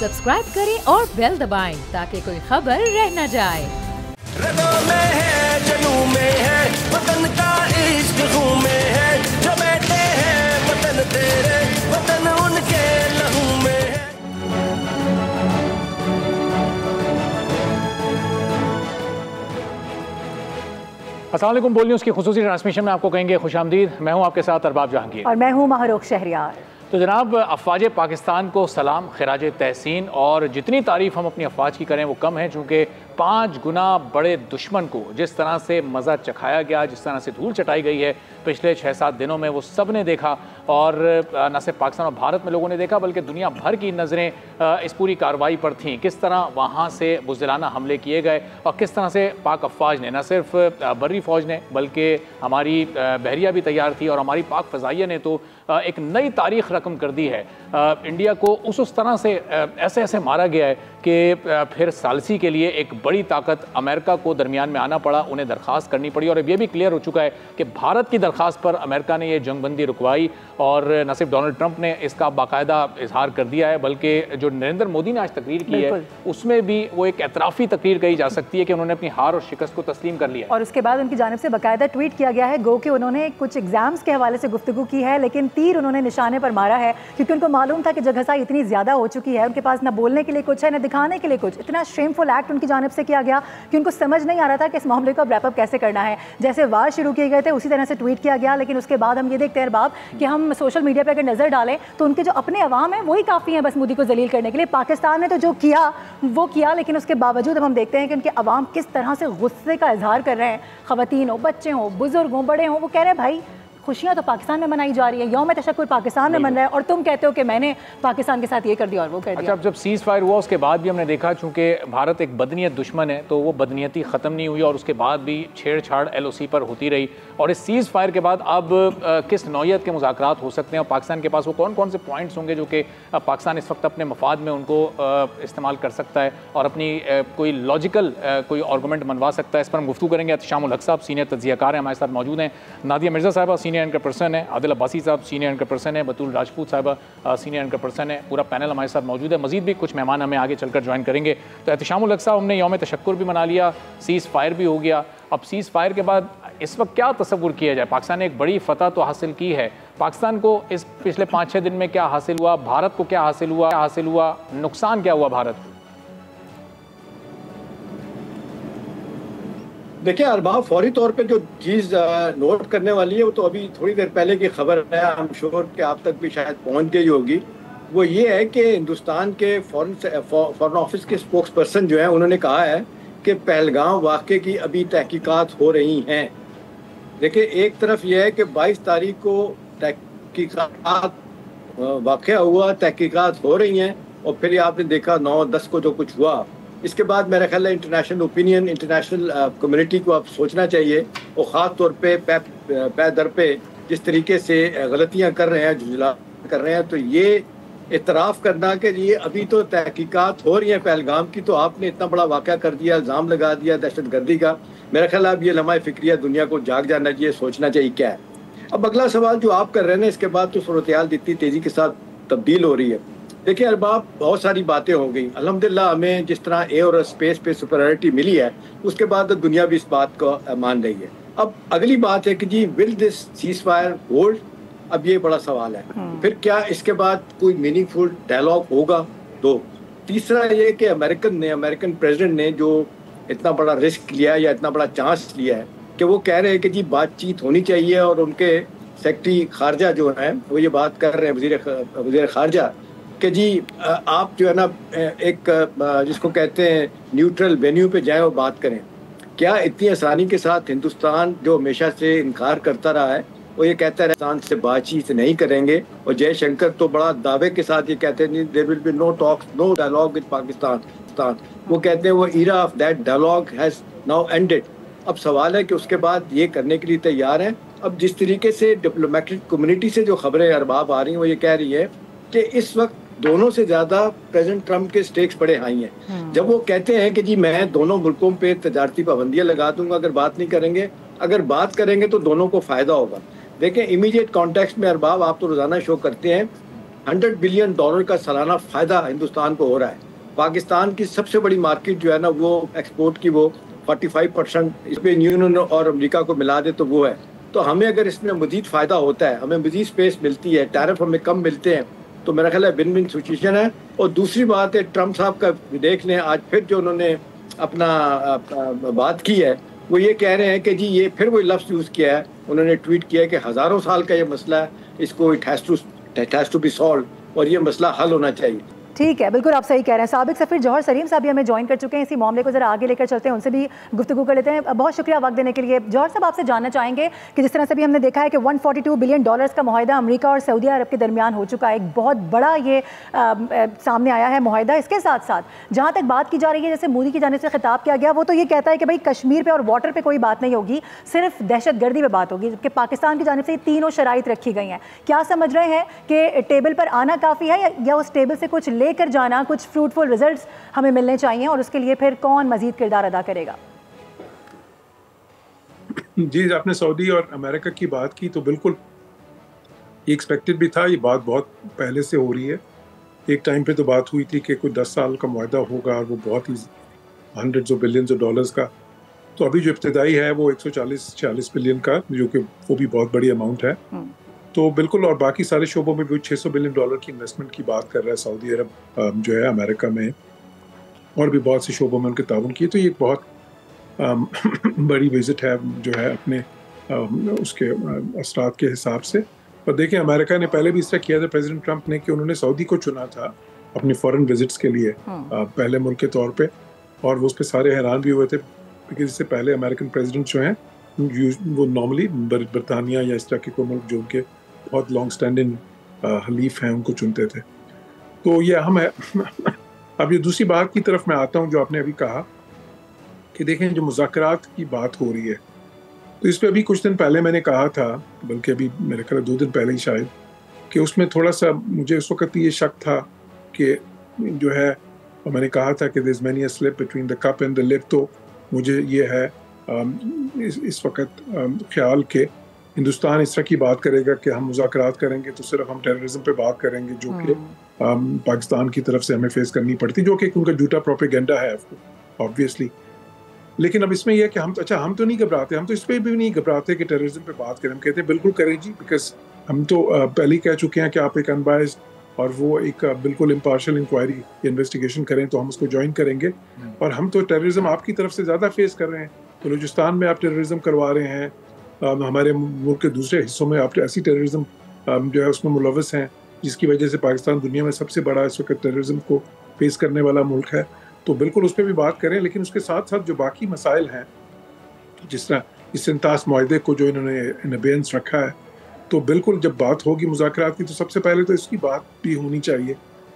Subscribe करें और bell दबाएं ताकि कोई खबर रह न जाए। रगों में है, जुनून में है, वतन का इश्क खून में है, जो बेटे हैं वतन तेरे, वतन उनके लहू में है। अस्सलाम वालेकुम। बोल न्यूज़ की खुसूसी ट्रांसमिशन में आपको कहेंगे खुशामदीद। मैं हूं आपके साथ अरबाब जहांगीर और मैं हूं महरूख शहरियार। तो जनाब, अफवाज पाकिस्तान को सलाम, खिराज तहसीन। और जितनी तारीफ़ हम अपनी अफवाज की करें वो कम है, चूँकि 5 गुना बड़े दुश्मन को जिस तरह से मज़ा चखाया गया, जिस तरह से धूल चटाई गई है पिछले 6-7 दिनों में, वो सब ने देखा। और न सिर्फ पाकिस्तान और भारत में लोगों ने देखा बल्कि दुनिया भर की नज़रें इस पूरी कार्रवाई पर थीं। किस तरह वहाँ से बुज़दिलाना हमले किए गए और किस तरह से पाक अफवाज ने, न सिर्फ बर्री फ़ौज ने बल्कि हमारी बहरिया भी तैयार थी और हमारी पाक फ़ज़ाइया ने तो एक नई तारीख़ रकम कर दी है। इंडिया को उस तरह से ऐसे ऐसे मारा गया है कि फिर सालसी के लिए एक बड़ी ताकत अमेरिका को दरमियान में आना पड़ा, उन्हें दरख्वास्त करनी पड़ी। और अब ये भी क्लियर हो चुका है कि भारत की दरख्वास्त पर अमेरिका ने ये जंगबंदी रुकवाई और न सिर्फ डोनाल्ड ट्रंप ने इसका बाकायदा इजहार कर दिया है बल्कि जो नरेंद्र मोदी ने आज तकरीर की है उसमें भी वो एक एतराफ़ी तकरीर कही जा सकती है कि उन्होंने अपनी हार और शिकस्त को तस्लीम कर लिया। और उसके बाद उनकी जानिब से बाकायदा ट्वीट किया गया है, गो कि उन्होंने कुछ एग्जाम्स के हवाले से गुफ्तगू की है लेकिन तीर उन्होंने निशाने पर मारा है क्योंकि उनको मालूम था कि जगहसाई इतनी ज़्यादा हो चुकी है, उनके पास न बोलने के लिए कुछ है न दिखाने के लिए कुछ। इतना शेमफुल एक्ट उनकी जानिब से किया गया कि उनको समझ नहीं आ रहा था कि इस मामले को रैपअप कैसे करना है। जैसे वार शुरू किए गए थे उसी तरह से ट्वीट किया गया, लेकिन उसके बाद हम ये देखते हैं अरबाब कि हम सोशल मीडिया पर अगर नज़र डालें तो उनके जो अपने अवाम हैं वही काफ़ी हैं बस मोदी को जलील करने के लिए। पाकिस्तान ने तो जो किया वो किया, लेकिन उसके बावजूद अब हम देखते हैं कि उनके अवाम किस तरह से गुस्से का इजहार कर रहे हैं। ख़वातीन हो, बच्चे हों, बुजुर्ग हों, बड़े हों, वो कह रहे हैं भाई खुशियाँ तो पाकिस्तान में मनाई जा रही है, यौम तशक्कुर पाकिस्तान में मन रहा है और तुम कहते हो कि मैंने पाकिस्तान के साथ ये कर दिया और वो कर दिया। अच्छा, जब सीज़ फायर हुआ उसके बाद भी हमने देखा चूँकि भारत एक बदनीयत दुश्मन है तो वो बदनीयती ख़त्म नहीं हुई और उसके बाद भी छेड़छाड़ LOC पर होती रही। और इस सीज़ फायर के बाद अब किस नौयत के मुज़ाकरात हो सकते हैं और पाकिस्तान के पास वो कौन कौन से पॉइंट्स होंगे जो कि पाकिस्तान इस वक्त अपने मफाद में उनको इस्तेमाल कर सकता है और अपनी कोई लॉजिकल कोई आर्गूमेंट मनवा सकता है। इस पर हम गुफ्तगू करेंगे। एहतिशामुल हक साहब सीनियर तज्ज़ियाकार हैं हमारे साथ मौजूद हैं, नादिया मिर्ज़ा साहबा सीनियर एंकर पर्सन है, आदिल अब्बासी साहब सीनियर एंकर पर्सन है, बतूल राजपूत साहबा सीनियर एंकर पर्सन है। पूरा पैनल हमारे साथ मौजूद है। मजीद भी कुछ मेहमान हमें आगे चलकर ज्वाइन करेंगे। तो एहतिशामुल हक साहब, हमने यौम तशक्कुर भी मना लिया, सीज़ फायर भी हो गया, अब सीज़ फायर के बाद इस वक्त क्या तसव्वुर किया जाए? पाकिस्तान ने एक बड़ी फतह तो हासिल की है, पाकिस्तान को इस पिछले 5-6 दिन में क्या हासिल हुआ, भारत को क्या हासिल हुआ, नुकसान क्या हुआ भारत को? देखिए अरबाब, फौरी तौर पे जो चीज़ नोट करने वाली है वो तो अभी थोड़ी देर पहले की खबर है, आई एम श्योर कि आप तक भी शायद पहुंच गई होगी। वो ये है कि हिंदुस्तान के फॉरेन ऑफिस के स्पोक्स पर्सन जो है उन्होंने कहा है कि पहलगाम वाक़े की अभी तहकीकात हो रही हैं। देखिए, एक तरफ यह है कि 22 तारीख को तहकीकात वाक़या हुआ, तहकीकात हो रही हैं और फिर आपने देखा 9-10 को जो कुछ हुआ, इसके बाद मेरा ख्याल है इंटरनेशनल ओपिनियन, इंटरनेशनल कम्युनिटी को अब सोचना चाहिए और ख़ास तौर पे पै दर पे जिस तरीके से गलतियां कर रहे हैं, जुजला कर रहे हैं, तो ये इतराफ़ करना कि ये अभी तो तहकीकात हो रही है पहलगाम की, तो आपने इतना बड़ा वाक़या कर दिया, इल्ज़ाम लगा दिया दहशत गर्दी का। मेरा ख्याल है अब ये लम्हा फ़िक्रिया दुनिया को जाग जाना चाहिए, सोचना चाहिए क्या है। अब अगला सवाल जो आप कर रहे हैं ना, इसके बाद तो सूरत-ए-हाल इतनी तेज़ी के साथ तब्दील हो रही है। देखिए अरबाब, बहुत सारी बातें हो गई। अल्हम्दुलिल्लाह हमें जिस तरह एयर और स्पेस पे सुपरियॉरिटी मिली है उसके बाद दुनिया भी इस बात को मान रही है। अब अगली बात है कि जी will this cease fire hold, अब ये बड़ा सवाल है। फिर क्या इसके बाद कोई मीनिंगफुल डायलॉग होगा? दो, तीसरा ये कि अमेरिकन प्रेसिडेंट ने जो इतना बड़ा रिस्क लिया या इतना बड़ा चांस लिया है कि वो कह रहे हैं कि जी बातचीत होनी चाहिए और उनके सेक्रेटरी खारजा जो है वो ये बात कर रहे हैं, वज़ीर खारजा, कि जी आप जो है ना एक जिसको कहते हैं न्यूट्रल वेन्यू पे जाएं और बात करें। क्या इतनी आसानी के साथ हिंदुस्तान जो हमेशा से इनकार करता रहा है वो ये कहता है पाकिस्तान से बातचीत नहीं करेंगे, और जयशंकर तो बड़ा दावे के साथ ये कहते हैं there will be no talks, no dialogue with Pakistan. वो कहते हैं वो era of that dialogue has now ended. अब सवाल है कि उसके बाद ये करने के लिए तैयार हैं। अब जिस तरीके से डिप्लोमेटिक कम्युनिटी से जो खबरें अरबाब आ रही हैं वो ये कह रही है कि इस वक्त दोनों से ज़्यादा प्रेसिडेंट ट्रंप के स्टेक्स बड़े हाई हैं। जब वो कहते हैं कि जी मैं दोनों मुल्कों पे तजारती पाबंदियां लगा दूंगा अगर बात नहीं करेंगे, अगर बात करेंगे तो दोनों को फ़ायदा होगा। देखें इमीडिएट कॉन्टेक्स्ट में अरबाब, आप तो रोज़ाना शो करते हैं $100 बिलियन का सालाना फ़ायदा हिंदुस्तान को हो रहा है। पाकिस्तान की सबसे बड़ी मार्केट जो है ना वो एक्सपोर्ट की वो 45% यूरोपियन यूनियन और अमेरिका को मिला दे तो वो है। तो हमें अगर इसमें मजीद फ़ायदा होता है, हमें मजीद स्पेस मिलती है, टैरिफ हमें कम मिलते हैं, तो मेरा ख्याल है विन विन सिचुएशन है। और दूसरी बात है ट्रम्प साहब का देख लें, आज फिर जो उन्होंने अपना बात की है वो ये कह रहे हैं कि जी ये फिर वही लफ्ज़ यूज़ किया है, उन्होंने ट्वीट किया है कि हज़ारों साल का ये मसला है, इसको it has to be solve और ये मसला हल होना चाहिए। ठीक है, बिल्कुल आप सही कह रहे हैं। साबिक सफ़ीर जौहर सलीम साहब भी हमें ज्वाइन कर चुके हैं, इसी मामले को ज़रा आगे लेकर चलते हैं, उनसे भी गुफ्तगू कर लेते हैं। बहुत शुक्रिया वक्त देने के लिए। जौहर साहब आपसे जानना चाहेंगे कि जिस तरह से भी हमने देखा है कि $142 बिलियन का मुआहिदा अमेरिका और सऊदी अरब के दरमियान हो चुका है, एक बहुत बड़ा ये सामने आया है मुआहिदा। इसके साथ साथ जहाँ तक बात की जा रही है, जैसे मोदी की जानिब से खिताब किया गया, वो तो ये कहता है कि भाई कश्मीर पर और वाटर पर कोई बात नहीं होगी, सिर्फ दहशत गर्दी पर बात होगी, जबकि पाकिस्तान की जानिब से तीनों शराइत रखी गई हैं। क्या समझ रहे हैं कि टेबल पर आना काफ़ी है या उस टेबल से कुछ लेकर जाना, कुछ फ्रूटफुल रिजल्ट्स हमें मिलने चाहिए, और उसके लिए फिर कौन मजीद किरदार अदा करेगा? जी, आपने सऊदी और अमेरिका की बात की तो बिल्कुल एक्सपेक्टेड भी था, ये बात बहुत पहले से हो रही है। एक टाइम पे तो बात हुई थी कि कोई 10 साल का मुआहदा होगा और वो बहुत ही $100 बिलियन का। तो अभी जो इब्तिदाई है वो 140-46 बिलियन का, जो कि वो भी बहुत बड़ी अमाउंट है। तो बिल्कुल, और बाकी सारे शोबों में भी $600 बिलियन की इन्वेस्टमेंट की बात कर रहा है सऊदी अरब जो है अमेरिका में, और भी बहुत से शोबों में उनके ताउन की। तो ये बहुत बड़ी विजिट है जो है अपने उसके असरात के हिसाब से। और देखें, अमेरिका ने पहले भी इससे किया था, प्रेसिडेंट ट्रंप ने, कि उन्होंने सऊदी को चुना था अपनी फॉरेन विजिट्स के लिए पहले मुल्क के तौर पे, और वो उस पर सारे हैरान भी हुए थे क्योंकि इससे पहले अमेरिकन प्रेसिडेंट जो हैं वो नॉर्मली बरतानिया या इस तरह के कोई मुल्क जो उनके बहुत लॉन्ग स्टैंडिंग हलीफ हैं उनको चुनते थे। तो ये अहम है। अब ये दूसरी बात की तरफ मैं आता हूँ जो आपने अभी कहा कि देखें, जो मुज़ाकरात की बात हो रही है, तो इस पर अभी कुछ दिन पहले मैंने कहा था, बल्कि अभी मेरे ख्याल 2 दिन पहले ही शायद, कि उसमें थोड़ा सा मुझे उस वक्त ये शक था कि जो है, और मैंने कहा था कि there is many a slip between the cup and the lip. तो मुझे ये है इस वक्त ख्याल के हिंदुस्तान इस तरह की बात करेगा कि हम मुज़ाकरात करेंगे तो सिर्फ हम टेररिज्म पे बात करेंगे, जो कि पाकिस्तान की तरफ से हमें फेस करनी पड़ती, जो कि उनका झूठा प्रोपेगेंडा है ऑब्वियसली। लेकिन अब इसमें यह है कि हम तो नहीं घबराते, हम तो इस पर भी नहीं घबराते कि टेररिज्म पे बात करें। हम कहते हैं बिल्कुल करें जी, बिकॉज हम तो पहले ही कह चुके हैं कि आप एक अनबायस्ड और वो एक बिल्कुल इम्पार्शियल इंक्वायरी इन्वेस्टिगेशन करें तो हम उसको ज्वाइन करेंगे। और हम तो टेररिज्म आपकी तरफ से ज़्यादा फेस कर रहे हैं। बलूचिस्तान में आप टेररिज्म करवा रहे हैं, हमारे मुल्क के दूसरे हिस्सों में आप ऐसी टेररिज्म जो है उसमें मुलव्वस हैं, जिसकी वजह से पाकिस्तान दुनिया में सबसे बड़ा इस वक्त टेररिज्म को फेस करने वाला मुल्क है। तो बिल्कुल उस पर भी बात करें, लेकिन उसके साथ साथ जो बाकी मसाइल हैं, जिस तरह इस इंतास मुआहदे को जो इन्होंने इन अबेयंस रखा है, तो बिल्कुल जब बात होगी मुज़ाकरात की तो सबसे पहले तो इसकी बात भी होनी चाहिए,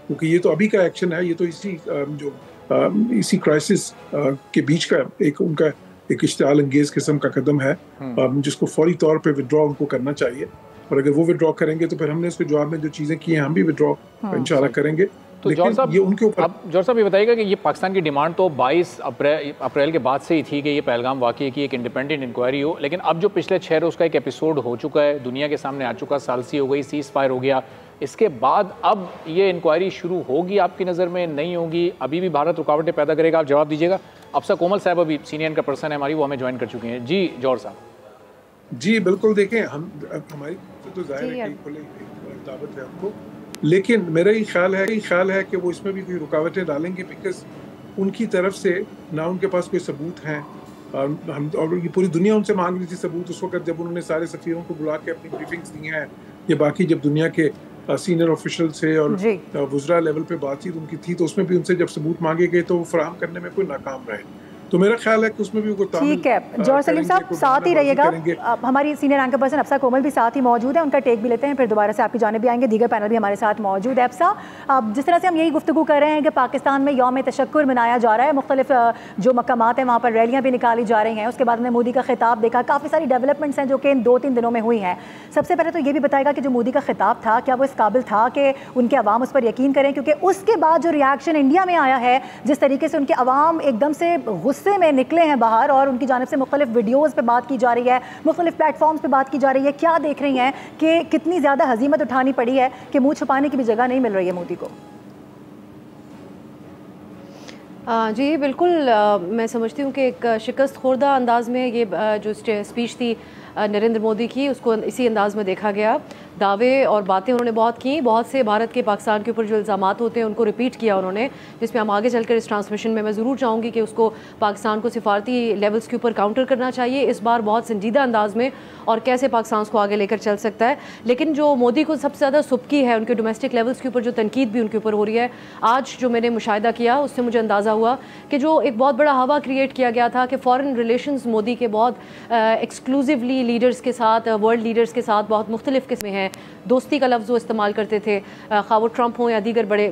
क्योंकि ये तो अभी का एक्शन है, ये तो इसी क्राइसिस के बीच का एक उनका एक इश्तियाल अंगेज किस्म का कदम है, जिसको फौरी तौर पे विड्रॉ उनको करना चाहिए। और अगर वो विड्रॉ करेंगे तो फिर हमने उसके जवाब में जो चीज़ें की हैं हम भी विड्रॉ इंशाल्लाह करेंगे। तो जौहर साहब, ये उनके ऊपर, अब जौहर साहब ये बताइएगा कि ये पाकिस्तान की डिमांड तो 22 अप्रैल के बाद से ही थी कि ये पहलगाम वाक़ये की एक इंडिपेंडेंट इंक्वायरी हो, लेकिन अब जो पिछले 6 रोज़ का एक एपिसोड हो चुका है, दुनिया के सामने आ चुका, सालसी हो गई, सीज़ फायर हो गया, इसके बाद अब ये इंक्वायरी शुरू होगी आपकी नज़र में, नहीं होगी? अभी भी भारत रुकावटें पैदा करेगा? आप जवाब दीजिएगा। अफसा कोमल साहब अभी सीनियर का पर्सन है हमारी, वो हमें ज्वाइन कर चुकी हैं। जी जौहर साहब। जी बिल्कुल, देखें हमारी तो जाहिर है कि खुली दावत है हमको, लेकिन मेरा ये ख्याल है कि वो इसमें भी कोई रुकावटें डालेंगे, बिकॉज उनकी तरफ से ना उनके पास कोई सबूत हैं, और ये पूरी दुनिया उनसे मांग रही थी सबूत उस वक्त जब उन्होंने सारे सफीरों को बुला के अपनी ब्रीफिंग्स दी हैं, ये बाकी जब दुनिया के सीनियर ऑफिशियल से और वुज़रा लेवल पे बातचीत उनकी थी, तो उसमें भी उनसे जब सबूत मांगे गए तो वो फराहम करने में कोई नाकाम रहे। तो मेरा ख्याल है कि उसमें भी वो ठीक है। जौहर सलीम साहब साथ ही रहिएगा, हमारी सीनियर एंकर पर्सन अफसा कोमल भी साथ ही मौजूद है, उनका टेक भी लेते हैं, फिर दोबारा से आपकी जानिब भी आएंगे। दीगर पैनल भी हमारे साथ मौजूद है। अफसा, जिस तरह से हम यही गुफ्तगू कर रहे हैं कि पाकिस्तान में यौम तशक्कुर मनाया जा रहा है, मुख्तलिफ जो मकामात हैं वहाँ पर रैलियाँ भी निकाली जा रही हैं, उसके बाद हमने मोदी का खिताब देखा, काफ़ी सारी डेवलपमेंट्स हैं जो कि इन 2-3 दिनों में हुई हैं। सबसे पहले तो ये भी बताएगा कि जो मोदी का खिताब था, क्या वो इस काबिल था कि उनके अवाम उस पर यकीन करें? क्योंकि उसके बाद जो रिएक्शन इंडिया में आया है, जिस तरीके से उनके अवाम एकदम से गुस्से में निकले हैं बाहर और उनकी जानिब से मुख्तलिफ वीडियोज़ पे बात की जा रही है, मुख्तलिफ प्लेटफॉर्म्स पे बात की जा रही है। क्या देख रही हैं कि कितनी ज़्यादा हजीमत उठानी पड़ी है कि मुँह छुपाने की भी जगह नहीं मिल रही है मोदी को? जी बिल्कुल, मैं समझती हूँ कि एक शिकस्त खुर्दा अंदाज में ये जो स्पीच थी नरेंद्र मोदी की, उसको इसी अंदाज में देखा गया। दावे और बातें उन्होंने बहुत की, बहुत से भारत के पाकिस्तान के ऊपर जो इल्ज़ामात होते हैं उनको रिपीट किया उन्होंने, जिसमें हम आगे चलकर इस ट्रांसमिशन में मैं ज़रूर चाहूँगी कि उसको पाकिस्तान को सिफारती लेवल्स के ऊपर काउंटर करना चाहिए इस बार बहुत संजीदा अंदाज में, और कैसे पाकिस्तान को आगे लेकर चल सकता है। लेकिन जो मोदी को सबसे ज़्यादा सुबकी है उनके डोमेस्टिक लेवल्स के ऊपर जो तनकीद भी उनके ऊपर हो रही है, आज जो मैंने मुशाहिदा किया उससे मुझे अंदाज़ा हुआ कि जो एक बहुत बड़ा हवा क्रिएट किया गया था कि फ़ॉरेन रिलेशंस मोदी के बहुत एक्सक्लूसिवली लीडर्स के साथ, वर्ल्ड लीडर्स के साथ बहुत मुख्तलिफ किस्में हैं, दोस्ती का लफ्ज़ वो इस्तेमाल करते थे, खा वो ट्रंप हों या दीगर बड़े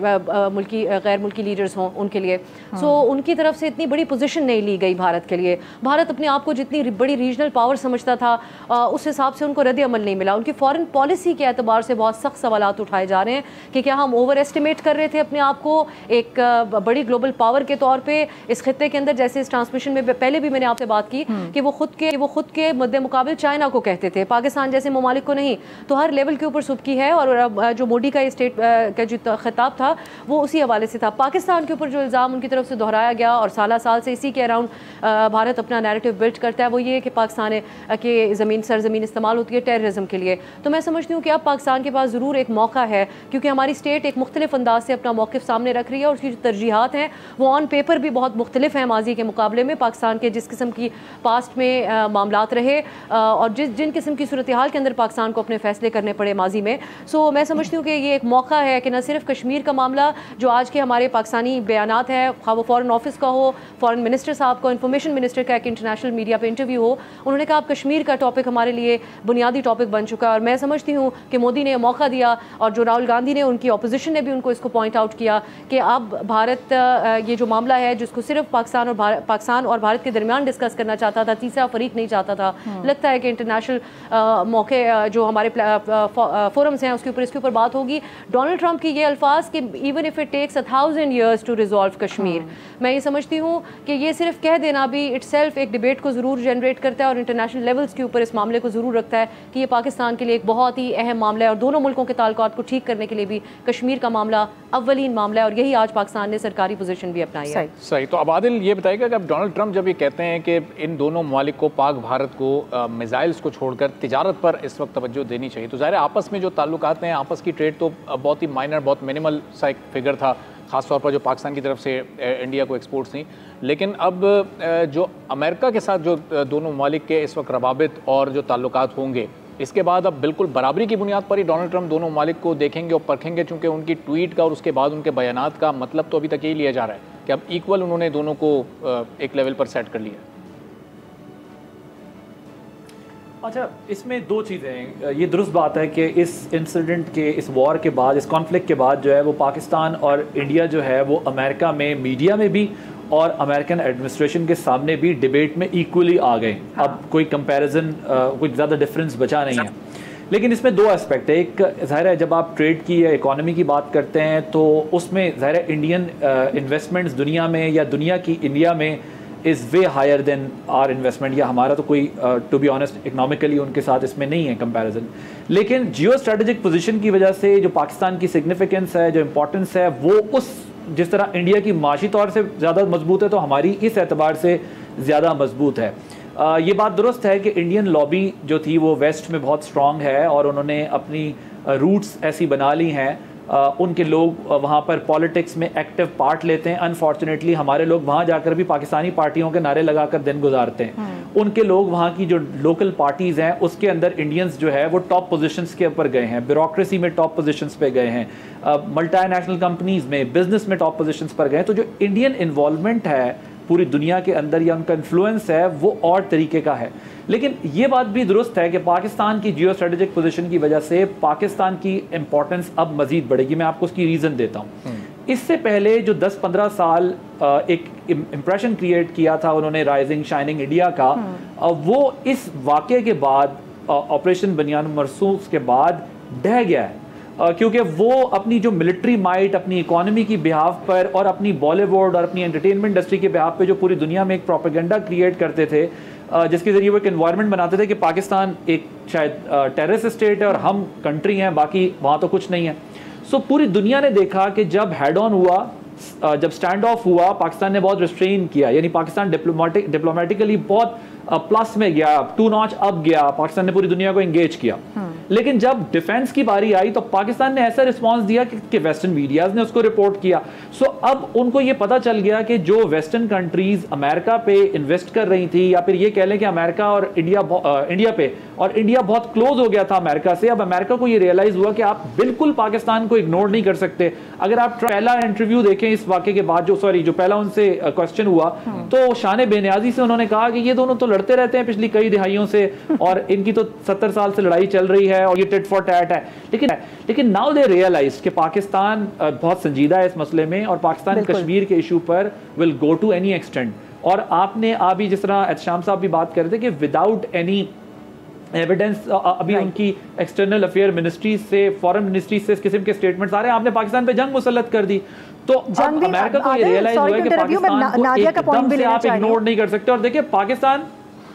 मुल्की गैर मुल्की लीडर्स हों उनके लिए। सो उनकी तरफ से इतनी बड़ी पोजीशन नहीं ली गई भारत के लिए। भारत अपने आप को जितनी बड़ी रीजनल पावर समझता था उस हिसाब से उनको रद्द अमल नहीं मिला। उनकी फॉरेन पॉलिसी के एतबार से बहुत सख्त सवालात उठाए जा रहे हैं कि क्या हम ओवर एस्टिमेट कर रहे थे अपने आप को एक बड़ी ग्लोबल पावर के तौर पर इस खित्ते के अंदर। जैसे इस ट्रांसमिशन में पहले भी मैंने आपसे बात की कि वो खुद के मद्दे मुकाबिल चाइना को कहते थे, पाकिस्तान जैसे ममालिक को नहीं। तो हर लेवल के ऊपर सुबकी है, और जो मोदी का स्टेट का जो खिताब था वो उसी हवाले से था। पाकिस्तान के ऊपर जो इल्ज़ाम उनकी तरफ से दोहराया गया और साल से इसी के अराउंड भारत अपना नैरेटिव बिल्ड करता है, वो ये कि पाकिस्तान के सरजमीन इस्तेमाल होती है टेररिज्म के लिए। तो मैं समझती हूँ कि अब पाकिस्तान के पास ज़रूर एक मौका है, क्योंकि हमारी स्टेट एक मुख्तलिफ अंदाज से अपना मौक़िफ़ सामने रख रही है और उसकी जो तरजीहात हैं वो ऑन पेपर भी बहुत मुख्तलिफ हैं माजी के मुकाबले में। पाकिस्तान के जिस किस्म की पास्ट में मामलात रहे और जिन किस्म की सूरत हाल के अंदर पाकिस्तान को अपने फैसले करने पड़े माजी में, सो मैं समझती हूँ कि ये एक मौका है कि न सिर्फ कश्मीर का मामला जो आज के हमारे पाकिस्तानी बयानात हैं, खा वो फॉरेन ऑफिस का हो, फॉरेन मिनिस्टर साहब का, इंफॉर्मेशन मिनिस्टर का एक इंटरनेशनल मीडिया पे इंटरव्यू हो, उन्होंने कहा अब कश्मीर का टॉपिक हमारे लिए बुनियादी टॉपिक बन चुका है। और मैं समझती हूँ कि मोदी ने मौका दिया और जो राहुल गांधी ने, उनकी अपोजिशन ने भी उनको इसको पॉइंट आउट किया कि अब भारत ये जो मामला है जिसको सिर्फ पाकिस्तान और भारत के दरमियान डिस्कस करना चाहता था, तीसरा फरीक नहीं चाहता था, लगता है कि इंटरनेशनल मौके जो हमारे फोरम्स हैं इसके ऊपर बात होगी। डोनाल्ड ट्रंप की ये अल्फाज कि even if it takes 1000 years to resolve Kashmir, मैं ये समझती हूँ कि ये सिर्फ कह देना भी इटसेल्फ एक डिबेट को ज़रूर जनरेट करता है और इंटरनेशनल लेवल्स के ऊपर इस मामले को ज़रूर रखता है कि ये पाकिस्तान के लिए एक बहुत ही अहम मामला है और दोनों मुल्कों के ताल्लुकात को ठीक करने के लिए भी कश्मीर का मामला अव्वलीन मामला है, और यही आज पाकिस्तान ने सरकारी पोजीशन भी अपनाई है। सही। तो अब आदिल ये बताएगा कि अब डोनाल्ड ट्रंप जब ये कहते हैं कि इन दोनों ममालिक को, पाक भारत को मिसाइल्स को छोड़कर तिजारत पर इस वक्त तवज्जो देनी चाहिए, तो ज़ाहिर आपस में जो ताल्लुकात हैं, आपस की ट्रेड तो बहुत ही माइनर, बहुत मिनिमल सा एक फिगर था, ख़ासतौर पर जो पाकिस्तान की तरफ से इंडिया को एक्सपोर्ट्स थी। लेकिन अब जो अमेरिका के साथ जो दोनों ममालिक के इस वक्त रवाबित और जो ताल्लुकात होंगे, इसके बाद अब बिल्कुल बराबरी की बुनियाद पर ही डोनाल्ड ट्रंप दोनों ममालिक को देखेंगे और परखेंगे, चूँकि उनकी ट्वीट का और उसके बाद उनके बयानात का मतलब तो अभी तक यही लिया जा रहा है कि अब इक्वल उन्होंने दोनों को एक लेवल पर सेट कर लिया। अच्छा, इसमें दो चीज़ें हैं। ये दुरुस्त बात है कि इस इंसिडेंट के, इस वॉर के बाद, इस कॉन्फ्लिक्ट के बाद जो है वो पाकिस्तान और इंडिया जो है वो अमेरिका में, मीडिया में भी और अमेरिकन एडमिनिस्ट्रेशन के सामने भी डिबेट में इक्वली आ गए। अब कोई कंपैरिजन, कोई ज़्यादा डिफरेंस बचा नहीं है। लेकिन इसमें दो एस्पेक्ट है। एक ज़ाहिर है जब आप ट्रेड की या इकोनॉमी की बात करते हैं तो उसमें ज़ाहिर है इंडियन इन्वेस्टमेंट्स दुनिया में या दुनिया की इंडिया में is way higher than our investment, या हमारा तो कोई टू बी ऑनेस्ट इकनॉमिकली उनके साथ इसमें नहीं है कंपैरिजन। लेकिन जियो स्ट्रेटेजिक पोजीशन की वजह से जो पाकिस्तान की सिग्निफिकेंस है, जो इम्पोर्टेंस है, वो उस जिस तरह इंडिया की माशी तौर से ज़्यादा मजबूत है तो हमारी इस एतबार से ज़्यादा मजबूत है। ये बात दुरुस्त है कि इंडियन लॉबी जो थी वो वेस्ट में बहुत स्ट्रॉन्ग है और उन्होंने अपनी रूट्स ऐसी बना ली हैं। उनके लोग वहाँ पर पॉलिटिक्स में एक्टिव पार्ट लेते हैं। अनफॉर्चुनेटली हमारे लोग वहाँ जाकर भी पाकिस्तानी पार्टियों के नारे लगाकर दिन गुजारते हैं। उनके लोग वहाँ की जो लोकल पार्टीज़ हैं उसके अंदर इंडियंस जो है वो टॉप पोजीशंस के ऊपर गए हैं, ब्यूरोक्रेसी में टॉप पोजीशंस पे गए हैं, मल्टीनेशनल कंपनीज़ में, बिजनेस में टॉप पोजीशंस पर गए हैं। तो जो इंडियन इन्वॉल्वमेंट है पूरी दुनिया के अंदर या उनका इन्फ्लुएंस है वो और तरीके का है। लेकिन ये बात भी दुरुस्त है कि पाकिस्तान की जियो स्ट्रेटेजिक पोजीशन की वजह से पाकिस्तान की इंपॉर्टेंस अब मजीद बढ़ेगी। मैं आपको उसकी रीज़न देता हूँ। इससे पहले जो 10-15 साल एक इम्प्रेशन क्रिएट किया था उन्होंने राइजिंग शाइनिंग इंडिया का, वो इस वाक़े के बाद, ऑपरेशन बनियान मरसूख के बाद ढह गया है। क्योंकि वो अपनी जो मिलिट्री माइट, अपनी इकोनॉमी की बिहाफ पर और अपनी बॉलीवुड और अपनी एंटरटेनमेंट इंडस्ट्री के बिहाफ पे जो पूरी दुनिया में एक प्रोपेगेंडा क्रिएट करते थे, जिसके जरिए वो एक एनवायरनमेंट बनाते थे कि पाकिस्तान एक शायद टेररिस्ट स्टेट है और हम कंट्री हैं, बाकी वहाँ तो कुछ नहीं है। सो पूरी दुनिया ने देखा कि जब हेड ऑन हुआ, जब स्टैंड ऑफ हुआ, पाकिस्तान ने बहुत रिस्ट्रेन किया, यानी पाकिस्तान डिप्लोमेटिकली बहुत प्लस में गया, 2 नॉच अप गया, पाकिस्तान ने पूरी दुनिया को एंगेज किया। लेकिन जब डिफेंस की बारी आई तो पाकिस्तान ने ऐसा रिस्पांस दिया कि वेस्टर्न मीडियाज ने उसको रिपोर्ट किया। सो अब उनको ये पता चल गया कि जो वेस्टर्न कंट्रीज अमेरिका पे इन्वेस्ट कर रही थी, या फिर ये कह लें कि अमेरिका और इंडिया पे, और इंडिया बहुत क्लोज हो गया था अमेरिका से। अब अमेरिका को ये रियलाइज हुआ कि आप बिल्कुल पाकिस्तान को इग्नोर नहीं कर सकते। अगर आप पहला इंटरव्यू देखें इस वाक़े के बाद, जो पहला उनसे क्वेश्चन हुआ, तो शान बेनियाजी से उन्होंने कहा कि ये दोनों तो लड़ते रहते हैं पिछली कई दिहाइयों से, और इनकी तो 70 साल से लड़ाई चल रही है और ये टिट फॉर टैट है। लेकिन नाउ दे रियलाइज कि पाकिस्तान बहुत संजीदा है इस मसले में, और पाकिस्तान कश्मीर के इशू पर will go to any extent. और आपने अभी जिस तरह एहतशाम साहब भी बात कर रहे थे कि विदाउट एनी एविडेंस, अभी उनकी एक्सटर्नल अफेयर मिनिस्ट्री से, फॉरेन मिनिस्ट्री से इस किस्म के स्टेटमेंट आ रहे हैं, आपने पाकिस्तान पे जंग मुसल्लत कर दी। तो अब अमेरिका को ये रियलाइज हुआ है कि पाकिस्तान को एकदम से आप इग्नोर नहीं कर सकते। और देखिए पाकिस्तान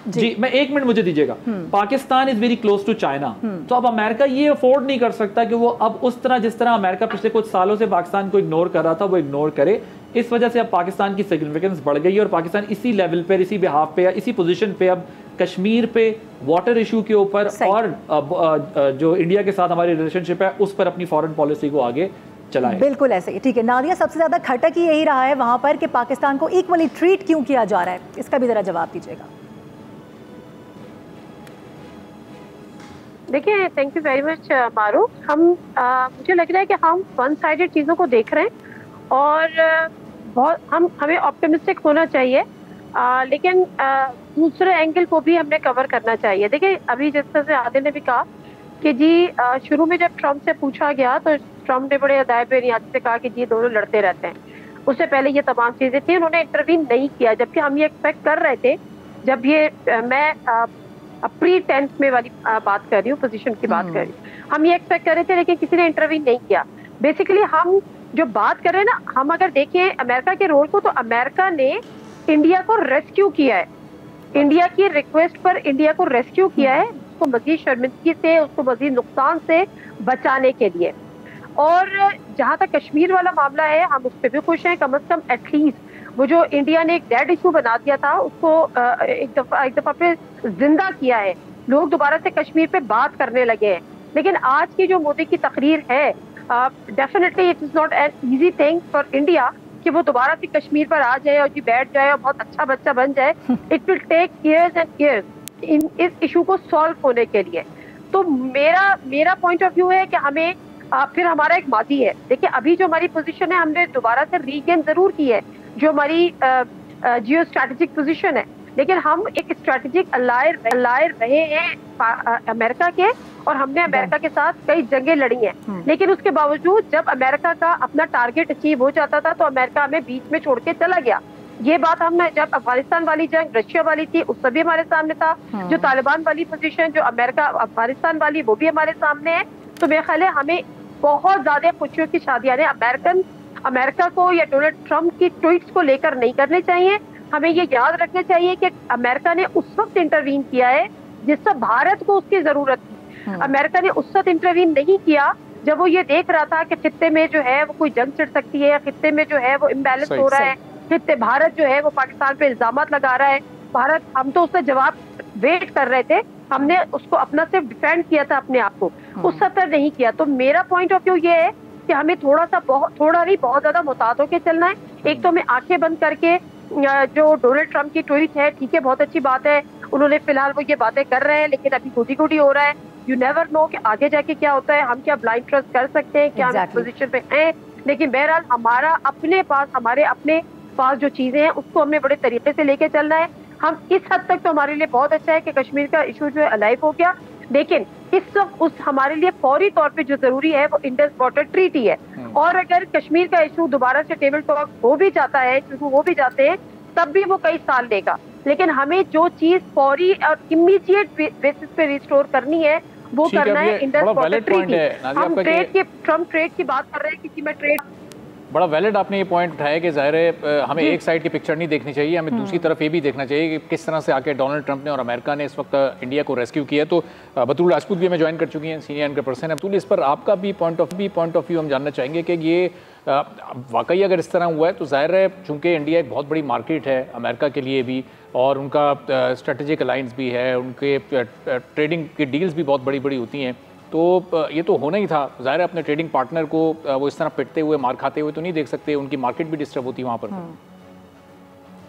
जी, मैं 1 मिनट मुझे दीजिएगा, Pakistan is very close to China, तो अब अमेरिका ये अफोर्ड नहीं कर सकता कि वो अब उस तरह, जिस तरह अमेरिका पिछले कुछ सालों से पाकिस्तान को इग्नोर कर रहा था, वो इग्नोर करे। इस वजह से अब पाकिस्तान की सिग्निफिकेंस बढ़ गई है, और पाकिस्तान इसी लेवल पे, इसी बिहाफ पे या इसी पोजीशन पे अब कश्मीर पे, वाटर इशू के ऊपर, और जो इंडिया के साथ हमारी रिलेशनशिप है उस पर अपनी फॉरेन पॉलिसी को आगे चलाए। बिल्कुल ऐसे ही, ठीक है नादिया, सबसे ज्यादा खटक ही यही रहा है वहां पर कि पाकिस्तान को इक्वली ट्रीट क्यों किया जा रहा है, इसका भी जरा जवाब दीजिएगा। देखिए, थैंक यू वेरी मच मारू। मुझे लग रहा है कि हम वन साइडेड चीज़ों को देख रहे हैं, और हमें ऑप्टिमिस्टिक होना चाहिए, लेकिन दूसरे एंगल को भी हमने कवर करना चाहिए। देखिए, अभी जिस तरह से आदिल ने भी कहा कि जी शुरू में जब ट्रम्प से पूछा गया तो ट्रम्प ने बड़े अदायब बेनियाजी से कहा कि जी दोनों लड़ते रहते हैं। उससे पहले ये तमाम चीज़ें थी, उन्होंने इंटरवीन नहीं किया, जबकि हम ये एक्सपेक्ट कर रहे थे। जब ये मैं प्री टेंथ में वाली बात कर रही हूँ, पोजीशन की बात कर रही हूँ, हम ये एक्सपेक्ट कर रहे थे, लेकिन किसी ने इंटरवीन नहीं किया। बेसिकली हम जो बात कर रहे हैं ना, हम अगर देखें अमेरिका के रोल को, तो अमेरिका ने इंडिया को रेस्क्यू किया है, इंडिया की रिक्वेस्ट पर इंडिया को रेस्क्यू किया है, उसको मजीद शर्मिंदगी से, उसको मजीद नुकसान से बचाने के लिए। और जहाँ तक कश्मीर वाला मामला है, हम उस पर भी खुश हैं। कम से कम एटलीस्ट वो जो इंडिया ने एक डेड इशू बना दिया था, उसको एक दफा पे जिंदा किया है, लोग दोबारा से कश्मीर पे बात करने लगे हैं। लेकिन आज की जो मोदी की तकरीर है, definitely it is not an easy thing for India कि वो दोबारा से कश्मीर पर आ जाए और जी बैठ जाए और बहुत अच्छा बच्चा बन जाए। It will take years and years इस इशू को सॉल्व होने के लिए। तो मेरा पॉइंट ऑफ व्यू है कि हमें फिर हमारा एक माजी है। देखिए, अभी जो हमारी पोजीशन है, हमने दोबारा से रीगेन जरूर की है जो हमारी जियो स्ट्रैटेजिक पोजीशन है, लेकिन हम एक स्ट्रैटेजिक अलाय रहे हैं अमेरिका के, और हमने अमेरिका के साथ कई जंगें लड़ी हैं। लेकिन उसके बावजूद जब अमेरिका का अपना टारगेट अचीव हो जाता था तो अमेरिका हमें बीच में छोड़ के चला गया। ये बात हमने, जब अफगानिस्तान वाली जंग रशिया वाली थी, उस पर भी हमारे सामने था। जो तालिबान वाली पोजीशन, जो अमेरिका अफगानिस्तान वाली, वो भी हमारे सामने है। तो मेरे ख्याल है हमें बहुत ज्यादा खुशियों की शादियां अमेरिका को या डोनाल्ड ट्रंप की ट्वीट्स को लेकर नहीं करने चाहिए। हमें ये याद रखना चाहिए कि अमेरिका ने उस वक्त इंटरवीन किया है जिस वक्त भारत को उसकी जरूरत थी। अमेरिका ने उस वक्त इंटरवीन नहीं किया जब वो ये देख रहा था कि खित्ते में जो है वो कोई जंग छिड़ सकती है, या खित्ते में जो है वो इम्बैलेंस हो रहा है, खित्ते भारत जो है वो पाकिस्तान पे इल्जामात लगा रहा है। भारत, हम तो उसका जवाब वेट कर रहे थे, हमने उसको अपना सिर्फ डिफेंड किया था अपने आप को, उस सतर नहीं किया। तो मेरा पॉइंट ऑफ व्यू ये है कि हमें थोड़ा नहीं बहुत ज्यादा मुताद होकर चलना है। एक तो हमें आंखें बंद करके जो डोनाल्ड ट्रंप की ट्वीट है, ठीक है, बहुत अच्छी बात है, उन्होंने फिलहाल वो ये बातें कर रहे हैं, लेकिन अभी गुडी हो रहा है। यू नेवर नो कि आगे जाके क्या होता है, हम क्या ब्लाइंड ट्रस्ट कर सकते हैं, क्या हम पोजीशन पे हैं। लेकिन बहरहाल हमारे अपने पास जो चीजें हैं उसको हमें बड़े तरीके से लेके चलना है। हम इस हद तक तो हमारे लिए बहुत अच्छा है कि कश्मीर का इशू जो है अलाइव हो गया, लेकिन इस वक्त हमारे लिए फौरी तौर पे जो जरूरी है वो इंडस वाटर ट्रीटी है। और अगर कश्मीर का इशू दोबारा से टेबल टॉक हो भी जाता है, शुरू हो भी जाते हैं, तब भी वो कई साल लेगा। लेकिन हमें जो चीज फौरी और इमीडिएट बेसिस पे रिस्टोर करनी है वो करना है इंडस वाटर ट्रीटी। हम ट्रम्प ट्रेड की बात कर रहे हैं कि मैं ट्रेड बड़ा वैलिड आपने ये पॉइंट उठाया कि ज़ाहिर है हमें एक साइड की पिक्चर नहीं देखनी चाहिए, हमें दूसरी तरफ ये भी देखना चाहिए कि किस तरह से आके डोनाल्ड ट्रंप ने और अमेरिका ने इस वक्त इंडिया को रेस्क्यू किया। तो बतूल राजपूत भी हमें ज्वाइन कर चुकी हैं, सीनियर एंकर पर्सन है। बतूल, इस पर आपका भी पॉइंट ऑफ व्यू हम जानना चाहेंगे कि ये वाकई अगर इस तरह हुआ है तो ज़ाहिर है चूँकि इंडिया एक बहुत बड़ी मार्केट है अमेरिका के लिए भी और उनका स्ट्रेटेजिक अलाइंस भी है, उनके ट्रेडिंग की डील्स भी बहुत बड़ी बड़ी होती हैं, तो ये तो होना ही था। ज़ाहिर है अपने ट्रेडिंग पार्टनर को वो इस तरह पिटते हुए मार खाते हुए तो नहीं देख सकते, उनकी मार्केट भी डिस्टर्ब होती है वहाँ पर।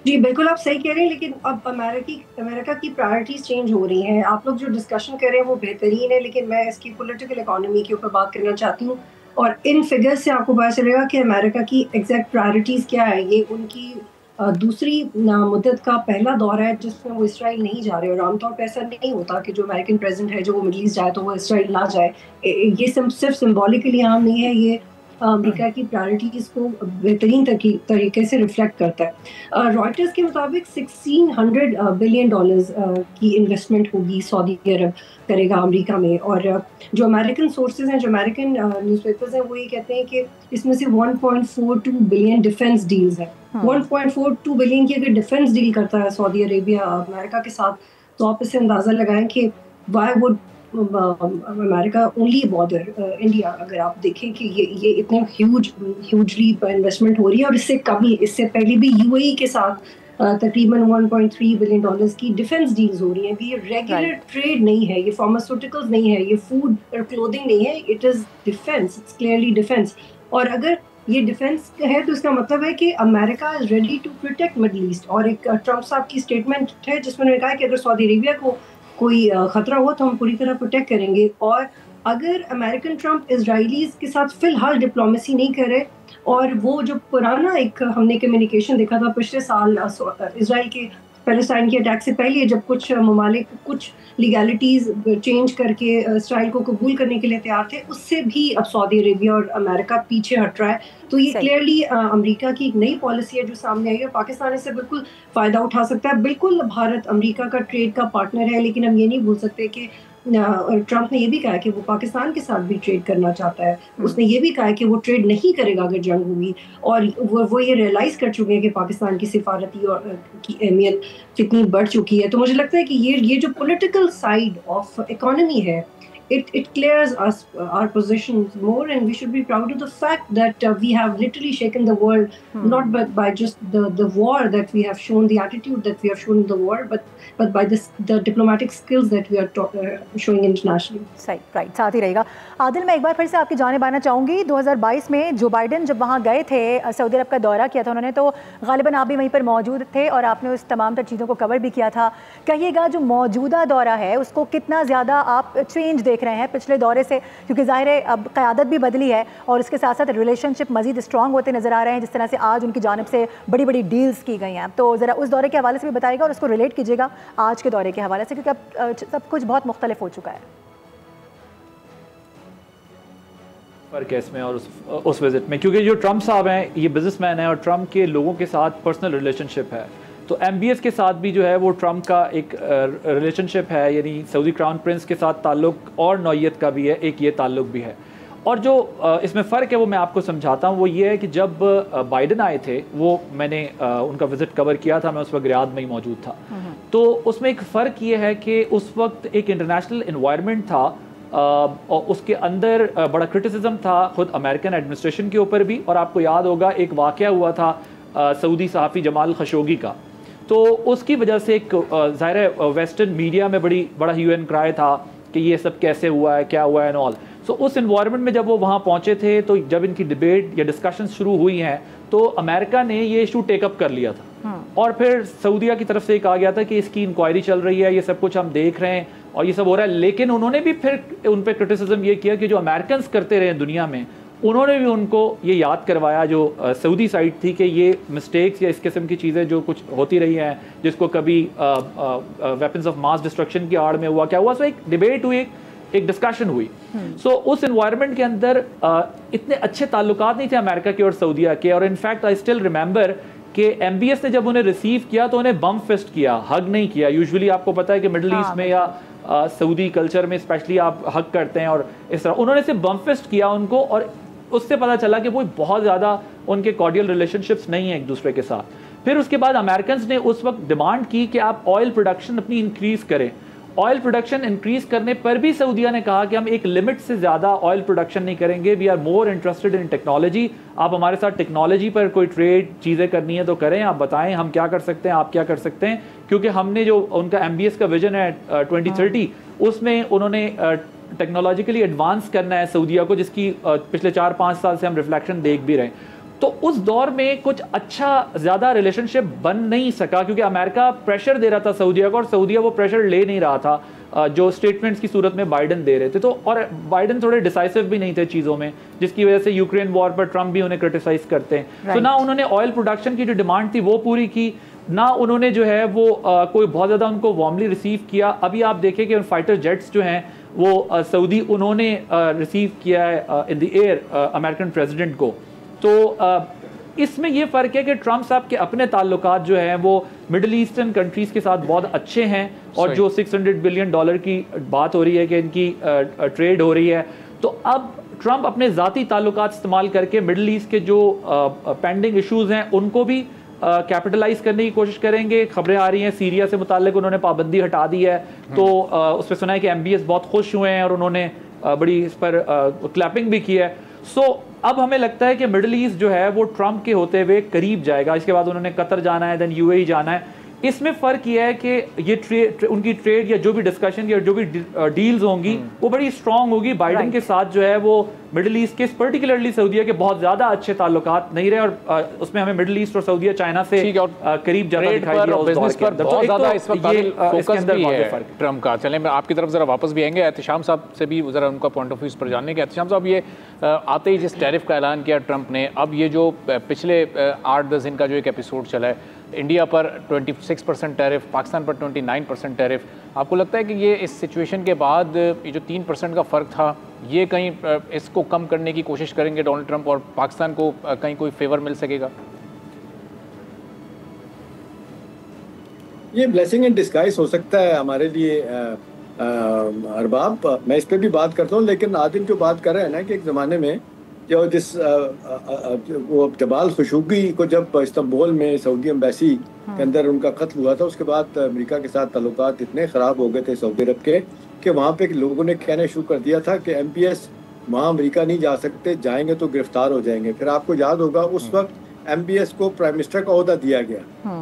जी बिल्कुल आप सही कह रहे हैं, लेकिन अब अमेरिका की प्रायोरिटीज चेंज हो रही हैं। आप लोग जो डिस्कशन कर रहे हैं वो बेहतरीन है, लेकिन मैं इसकी पॉलिटिकल इकोनॉमी के ऊपर बात करना चाहती हूँ और इन फिगर्स से आपको पता चलेगा कि अमेरिका की एग्जैक्ट प्रायोरिटीज क्या है। ये उनकी दूसरी मुद्दत का पहला दौर है जिसमें वो इसराइल नहीं जा रहे और आमतौर पर ऐसा नहीं होता कि जो अमेरिकन प्रेसिडेंट है जो वो मिडल ईस्ट जाए तो वो इसराइल ना जाए। ये सिर्फ सिंबॉलिकली आम नहीं है, ये अमेरिका की प्रायोरिटीज को बेहतरीन तरीके से रिफ्लेक्ट करता है। रॉयटर्स के मुताबिक $1600 बिलियन की इन्वेस्टमेंट होगी सऊदी अरब करेगा अमेरिका में, और जो अमेरिकन सोर्सेज हैं, जो अमेरिकन न्यूज़पेपर्स हैं, वो ये कहते हैं कि इसमें से 1.42 बिलियन डिफेंस डील्स हैं। 1.42 बिलियन की अगर डिफेंस डील करता है सऊदी अरेबिया अमेरिका के साथ, तो आप इससे अंदाज़ा लगाएं कि why would America only border India. अगर आप देखें कि ये इतने ह्यूजली इन्वेस्टमेंट हो रही है, और इससे पहले भी यूएई के साथ तकरीबन $1.3 बिलियन की डिफेंस डील्स हो रही हैं। ये रेगुलर ट्रेड नहीं है, ये फार्मास्यूटिकल्स नहीं है, ये फूड और क्लोथिंग नहीं है, it is defence, it's clearly defence. और अगर ये डिफेंस है तो इसका मतलब है कि America is ready to protect middle east. और एक ट्रम्प साहब की स्टेटमेंट है जिसमें उन्होंने कहा कि अगर सऊदी अरेबिया को कोई खतरा हुआ तो हम पूरी तरह प्रोटेक्ट करेंगे। और अगर अमेरिकन ट्रम्प इजराइलीज के साथ फिलहाल डिप्लोमेसी नहीं करे, और वो जो पुराना एक हमने कम्युनिकेशन देखा था पिछले साल इजराइल के पैलेस्टाइन के अटैक से पहले, जब कुछ ममालिक कुछ लीगैलिटीज चेंज करके इसराइल को कबूल करने के लिए तैयार थे, उससे भी अब सऊदी अरेबिया और अमेरिका पीछे हट रहा है। तो ये क्लियरली अमेरिका की एक नई पॉलिसी है जो सामने आई है। पाकिस्तान इससे बिल्कुल फ़ायदा उठा सकता है। बिल्कुल भारत अमेरिका का ट्रेड का पार्टनर है, लेकिन हम ये नहीं भूल सकते कि ट्रम्प ने ये भी कहा कि वो पाकिस्तान के साथ भी ट्रेड करना चाहता है। उसने ये भी कहा कि वो ट्रेड नहीं करेगा अगर जंग होगी, और वो ये रियलाइज़ कर चुके हैं कि पाकिस्तान की सिफारती और की अहमियत कितनी बढ़ चुकी है। तो मुझे लगता है कि ये जो पॉलिटिकल साइड ऑफ इकोनॉमी है, it clears us our positions more, and we should be proud of the fact that we have literally shaken the world, not by just the war that we have shown, the attitude that we have shown in the war, but by the diplomatic skills that we are showing internationally. सही, right, साथ ही रहेगा। आदिल, मैं एक बार फिर से आपकी जानिब आना चाहूँगी। 2022 में जो बाइडन जब वहाँ गए थे, सऊदी अरब का दौरा किया था उन्होंने, तो गालिबन आप भी वहीं पर मौजूद थे और आपने उस तमाम तर चीज़ों को कवर भी किया था। कहिएगा जो मौजूदा दौरा है उसको कितना ज़्यादा आप चेंज देख रहे हैं पिछले दौरे से, क्योंकि ज़ाहिर है अब क़यादत भी बदली है और उसके साथ साथ रिलेशनशिप मज़ीद स्ट्रॉन्ग होते नज़र आ रहे हैं, जिस तरह से आज उनकी जानिब से बड़ी बड़ी डील्स की गई हैं। तो ज़रा उस दौरे के हवाले से भी बताइएगा और उसको रिलेट कीजिएगा आज के दौरे के हवाले से, क्योंकि अब सब कुछ बहुत मुख्तलिफ हो चुका है। फ़र्क है इसमें और उस विज़िट में, क्योंकि जो ट्रम्प साहब हैं ये बिजनेसमैन हैं और ट्रम्प के लोगों के साथ पर्सनल रिलेशनशिप है। तो MBS के साथ भी जो है वो ट्रम्प का एक रिलेशनशिप है, यानी सऊदी क्राउन प्रिंस के साथ ताल्लुक़ और नौयत का भी है, एक ये ताल्लुक़ भी है। और जो इसमें फ़र्क है वो मैं आपको समझाता हूँ। वो ये है कि जब बाइडन आए थे, वो मैंने उनका विज़िट कवर किया था, मैं उस वक्त रियाद में ही मौजूद था। तो उसमें एक फ़र्क ये है कि उस वक्त एक इंटरनेशनल इन्वायरमेंट था और उसके अंदर बड़ा क्रिटिसिज्म था ख़ुद अमेरिकन एडमिनिस्ट्रेशन के ऊपर भी। और आपको याद होगा एक वाक़या हुआ था सऊदी सहाफ़ी जमाल खशोगी का, तो उसकी वजह से एक ज़ाहिर है वेस्टर्न मीडिया में बड़ा ह्यू एंड क्राई था कि ये सब कैसे हुआ है, क्या हुआ है एंड ऑल। सो उस इन्वायरमेंट में जब वो वहाँ पहुँचे थे, तो जब इनकी डिबेट या डिस्कशन शुरू हुई हैं, तो अमेरिका ने ये इशू टेकअप कर लिया था। और फिर सऊदीया की तरफ से कहा गया था कि इसकी इंक्वायरी चल रही है, ये सब कुछ हम देख रहे हैं और ये सब हो रहा है। लेकिन उन्होंने भी फिर उन पर क्रिटिसिज्म ये किया कि जो अमेरिकन करते रहे दुनिया में, उन्होंने भी उनको ये याद करवाया जो सऊदी साइड थी कि ये मिस्टेक्स या इस किस्म की चीज़ें जो कुछ होती रही हैं, जिसको कभी वेपन्स ऑफ मास डिस्ट्रक्शन की आड़ में हुआ, क्या हुआ। सो एक डिबेट हुई, एक डिस्कशन हुई। सो उस एनवायरनमेंट के अंदर इतने अच्छे ताल्लुकात नहीं थे अमेरिका के और सऊदीया के। और इनफैक्ट आई स्टिल रिमेंबर कि MBS ने जब उन्हें रिसीव किया तो उन्हें बम फिस्ट किया, हग नहीं किया। यूजुअली आपको पता है कि मिडल ईस्ट में या सऊदी कल्चर में स्पेशली आप हक करते हैं और इस तरह उन्होंने सिर्फ बम फिस्ट किया उनको, और उससे पता चला कि वो बहुत ज़्यादा उनके कॉर्डियल रिलेशनशिप्स नहीं है एक दूसरे के साथ। फिर उसके बाद अमेरिकन ने उस वक्त डिमांड की कि आप ऑयल प्रोडक्शन अपनी इंक्रीज़ करें। ऑयल प्रोडक्शन इंक्रीज करने पर भी सऊदीया ने कहा कि हम एक लिमिट से ज़्यादा ऑयल प्रोडक्शन नहीं करेंगे, we are more interested in technology. आप हमारे साथ टेक्नोलॉजी पर कोई ट्रेड चीज़ें करनी है तो करें, आप बताएं हम क्या कर सकते हैं, आप क्या कर सकते हैं। क्योंकि हमने जो उनका MBS का विजन है 2030 उसमें उन्होंने टेक्नोलॉजिकली एडवांस करना है सऊदीया को, जिसकी पिछले 4-5 साल से हम रिफ्लेक्शन देख भी रहे हैं। तो उस दौर में कुछ अच्छा ज़्यादा रिलेशनशिप बन नहीं सका क्योंकि अमेरिका प्रेशर दे रहा था सऊदीया को और सऊदीया वो प्रेशर ले नहीं रहा था जो स्टेटमेंट्स की सूरत में बाइडन दे रहे थे। तो और बाइडन थोड़े डिसाइसिव भी नहीं थे चीज़ों में, जिसकी वजह से यूक्रेन वॉर पर ट्रंप भी उन्हें क्रिटिसाइज करते हैं। तो ना उन्होंने ऑयल प्रोडक्शन की जो डिमांड थी वो पूरी की, ना उन्होंने जो है वो कोई बहुत ज़्यादा उनको वार्मली रिसीव किया। अभी आप देखें कि फाइटर जेट्स जो हैं वो सऊदी उन्होंने रिसीव किया है in the air American president को। तो इसमें ये फ़र्क है कि ट्रंप साहब के अपने ताल्लुकात जो हैं वो मिडल ईस्टर्न कंट्रीज़ के साथ बहुत अच्छे हैं, और जो $600 बिलियन की बात हो रही है कि इनकी ट्रेड हो रही है, तो अब ट्रंप अपने ज़ाती ताल्लुकात इस्तेमाल करके मिडल ईस्ट के जो पेंडिंग इश्यूज़ हैं उनको भी कैपिटलाइज करने की कोशिश करेंगे। खबरें आ रही हैं सीरिया से मुताल्लिक उन्होंने पाबंदी हटा दी है, तो उस पर सुना है कि MBS बहुत खुश हुए हैं और उन्होंने बड़ी इस पर क्लैपिंग भी की है। सो अब हमें लगता है कि मिडल ईस्ट जो है वो ट्रंप के होते हुए करीब जाएगा। इसके बाद उन्होंने कतर जाना है, देन UAE जाना है। इसमें फ़र्क यह है कि ये उनकी ट्रेड या जो भी डिस्कशन या जो भी डील्स होंगी वो बड़ी स्ट्रांग होगी। बाइडन के साथ जो है वो मिडल ईस्ट के पर्टिकुलरली सऊदीया के बहुत ज़्यादा अच्छे ताल्लुकात नहीं रहे, और उसमें हमें मिडल ईस्ट और सऊदीया चाइना से करीब ज़्यादा दिखाई दिया उस दौर के अंदर। ट्रंप का चलें मैं आपकी तरफ ज़रा वापस भी आएंगे, एहतिशाम साहब से भी ज़रा उनका पॉइंट ऑफ व्यू पर जानने के। एहतिशाम साहब, ये आते ही जिस टैरिफ का ऐलान किया ट्रंप ने, अब ये जो पिछले 8-10 दिन का जो एक एपिसोड चला है, इंडिया पर 26% टैरिफ, पाकिस्तान पर 29% टैरिफ, आपको लगता है कि ये इस सिचुएशन के बाद ये जो 3% का फ़र्क था ये कहीं इसको कम करने की कोशिश करेंगे डोनाल्ड ट्रंप और पाकिस्तान को कहीं कोई फेवर मिल सकेगा? ये ब्लेसिंग इन डिस्गाइज हो सकता है हमारे लिए अरबाब। मैं इस पर भी बात करता हूँ, लेकिन आदिम जो बात कर रहे हैं ना कि एक ज़माने में जो वो जबाल खशोगी को जब इस्तांबुल में सऊदी एम्बेसी के अंदर उनका कत्ल हुआ था, उसके बाद अमेरिका के साथ ताल्लुकात इतने ख़राब हो गए थे सऊदी अरब के कि वहाँ पे लोगों ने कहना शुरू कर दिया था कि MBS वहाँ अमेरिका नहीं जा सकते, जाएंगे तो गिरफ्तार हो जाएंगे। फिर आपको याद होगा उस वक्त MBS को प्राइम मिनिस्टर का ओहदा दिया गया,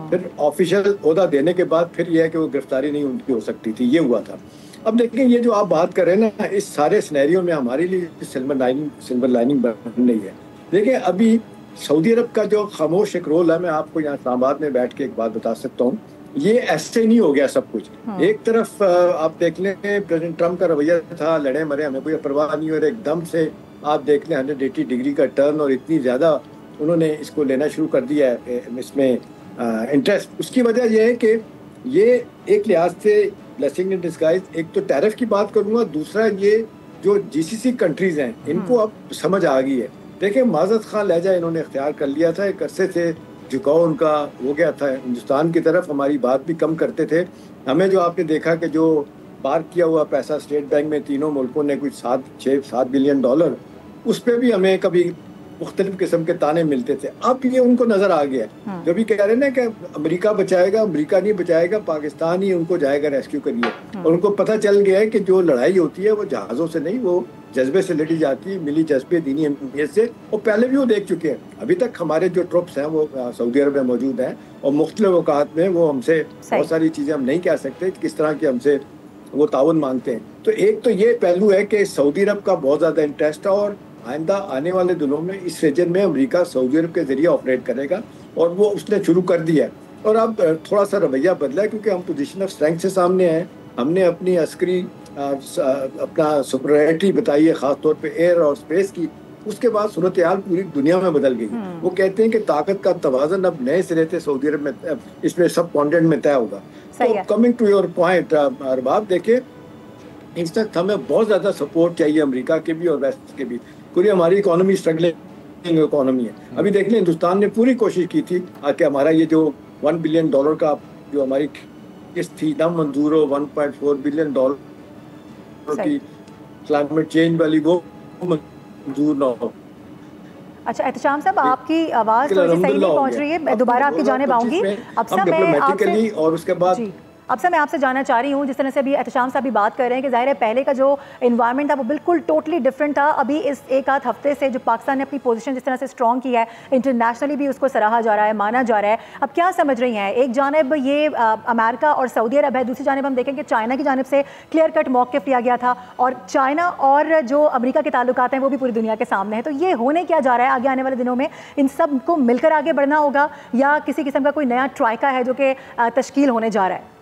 फिर ऑफिशियल ओहदा देने के बाद फिर यह है कि वो गिरफ्तारी नहीं उनकी हो सकती थी, ये हुआ था। अब देखें ये जो आप बात कर रहे हैं ना, इस सारे सिनेरियो में हमारे लिए सिल्वर लाइनिंग बन रही है। देखिए अभी सऊदी अरब का जो खामोश एक रोल है, मैं आपको यहाँ इस्लामाबाद में बैठ के एक बात बता सकता हूँ, ये ऐसे नहीं हो गया सब कुछ। एक तरफ आप देख लें प्रेसिडेंट ट्रंप का रवैया था लड़े मरे हमें कोई परवाह नहीं, और एकदम से आप देख लें 180 डिग्री का टर्न, और इतनी ज़्यादा उन्होंने इसको लेना शुरू कर दिया है इसमें इंटरेस्ट। उसकी वजह यह है कि ये एक लिहाज से ब्लेसिंग इन डिस्गाइज, एक तो टैरिफ की बात करूंगा, दूसरा ये जो GCC कंट्रीज हैं इनको अब समझ आ गई है। देखिए माज़द खान लहजा इन्होंने इख्तियार कर लिया था, एक अरसे से झुकाव उनका हो गया था हिंदुस्तान की तरफ, हमारी बात भी कम करते थे। हमें जो आपने देखा कि जो पार्क किया हुआ पैसा स्टेट बैंक में तीनों मुल्कों ने कुछ 7 बिलियन डॉलर, उस पर भी हमें कभी मुख्तलिफ किस्म के ताने मिलते थे। अब ये उनको नजर आ गया, जो भी कह रहे हैं ना कि अमेरिका बचाएगा, अमेरिका नहीं बचाएगा, पाकिस्तान ही उनको जाएगा रेस्क्यू करिए। और उनको पता चल गया है कि जो लड़ाई होती है वो जहाज़ों से नहीं, वो जज्बे से लड़ी जाती है, मिली जज्बे दीनी अहमियत से। और पहले भी वो देख चुके हैं, अभी तक हमारे जो ट्रुप्स हैं वो सऊदी अरब में मौजूद हैं, और मुख्तलिफ औकात में वो हमसे बहुत सारी चीज़ें हम नहीं कह सकते किस तरह की हमसे वो ताउन मांगते हैं। तो एक तो ये पहलू है कि सऊदी अरब का बहुत ज़्यादा इंटरेस्ट है, और आइंदा आने वाले दिनों में इस रीजन में अमेरिका सऊदी अरब के जरिए ऑपरेट करेगा, और वो उसने शुरू कर दिया है। और अब थोड़ा सा रवैया बदला है क्योंकि हम पोजीशन ऑफ स्ट्रेंथ से सामने हैं, हमने अपनी अस्करी अपना सुपरियरिटी बताई है, ख़ासतौर पे एयर और स्पेस की। उसके बाद सूरत हाल पूरी दुनिया में बदल गई। वो कहते हैं कि ताकत का तवाज़न अब नए सिरे से सऊदी अरब में इसमें सब कॉन्टिनेंट में तय होगा। तो coming to your point Arbab, देखिए इस वक्त हमें बहुत ज़्यादा सपोर्ट चाहिए अमेरिका के भी और वेस्ट के भी, क्योंकि हमारी इकोनॉमी स्ट्रगलिंग इकोनॉमी है। अभी देख लें हिंदुस्तान ने पूरी कोशिश की थी कि हमारा ये जो $1 बिलियन का जो हमारी किस्त थी ना मंजूर हो, $1.4 बिलियन की क्लाइमेट चेंज वाली वो मंजूर ना हो। अच्छा एहतशाम साहब, आपकी आवाज़ थोड़ी सी सही नहीं पहुंच रही है, मैं दोबारा आपकी जानिब आऊंगी। अब सब मैं आपसे और उसके बाद अब से मैं आपसे जानना चाह रही हूँ, जिस तरह से अभी एहतशाम साहब भी बात कर रहे हैं कि जाहिर है पहले का जो इन्वायरमेंट था वो बिल्कुल टोटली डिफरेंट था। अभी इस एक आध हफ्ते से जो पाकिस्तान ने अपनी पोजीशन जिस तरह से स्ट्रॉन्ग की है, इंटरनेशनली भी उसको सराहा जा रहा है, माना जा रहा है। अब क्या समझ रही हैं, एक जानिब ये अमेरिका और सऊदी अरब है, दूसरी जानिब हम देखें कि चाइना की जानिब से क्लियर कट मौक़िफ़ लिया गया था और चाइना और जो अमेरिका के ताल्लुकात हैं वो भी पूरी दुनिया के सामने है। तो ये होने क्या जा रहा है आगे आने वाले दिनों में? इन सब को मिलकर आगे बढ़ना होगा या किसी किस्म का कोई नया ट्राइका है जो कि तश्कील होने जा रहा है?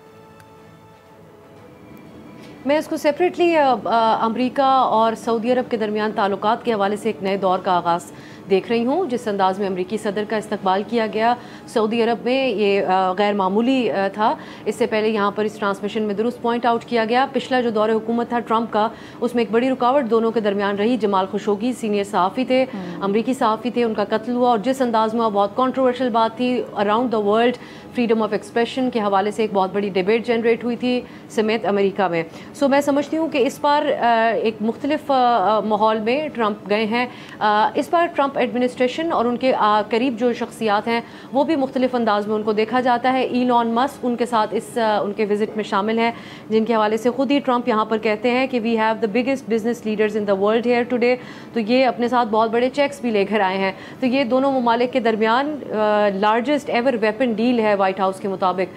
मैं इसको सेपरेटली अमेरिका और सऊदी अरब के दरमियान ताल्लुकात के हवाले से एक नए दौर का आगाज़ देख रही हूँ। जिस अंदाज़ में अमरीकी सदर का इस्तकबाल किया गया सऊदी अरब में, ये गैर मामूली था। इससे पहले यहाँ पर इस ट्रांसमिशन में दुरुस्त पॉइंट आउट किया गया, पिछला जो दौर हुकूमत था ट्रंप का, उसमें एक बड़ी रुकावट दोनों के दरमियान रही। जमाल खशोगी सीनियर सहाफ़ी थे, अमरीकी सहाफ़ी थे, उनका कत्ल हुआ और जिस अंदाज़ में वह बहुत कॉन्ट्रोवर्शियल बात थी around the world, freedom of expression के हवाले से एक बहुत बड़ी डिबेट जनरेट हुई थी समेत अमेरिका में। सो मैं समझती हूँ कि इस बार एक मुख्तलिफ माहौल में ट्रंप गए हैं। इस बार ट्रंप एडमिनिस्ट्रेशन और उनके करीब जो शख्सियात हैं वो भी मुख्तलिफ अंदाज में उनको देखा जाता है। ईलॉन मस्क उनके साथ इस उनके विज़िट में शामिल हैं, जिनके हवाले से ख़ुद ही ट्रंप यहाँ पर कहते हैं कि we have the biggest business leaders in the world here today. तो ये अपने साथ बहुत बड़े चेक्स भी लेकर आए हैं। तो ये दोनों ममालिक के दरमियान लार्जेस्ट एवर वेपन डील है वाइट हाउस के मुताबिक।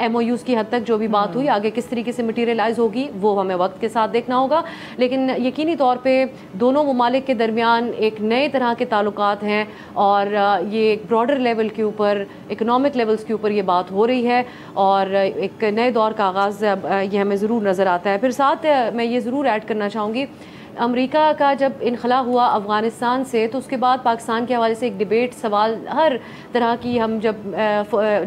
MOUs की हद तक जो भी बात हुई, आगे किस तरीके से मटीरियलाइज होगी वो हमें वक्त के साथ देखना होगा, लेकिन यकीनी तौर पे दोनों ममालिक के दरमियान एक नए तरह के ताल्लुकात हैं और ये एक ब्रॉडर लेवल के ऊपर, इकोनॉमिक लेवल्स के ऊपर ये बात हो रही है और एक नए दौर का आगाज़ ये हमें ज़रूर नज़र आता है। फिर साथ मैं ये ज़रूर ऐड करना चाहूँगी, अमेरिका का जब इनखला हुआ अफ़गानिस्तान से तो उसके बाद पाकिस्तान के हवाले से एक डिबेट, सवाल हर तरह की, हम जब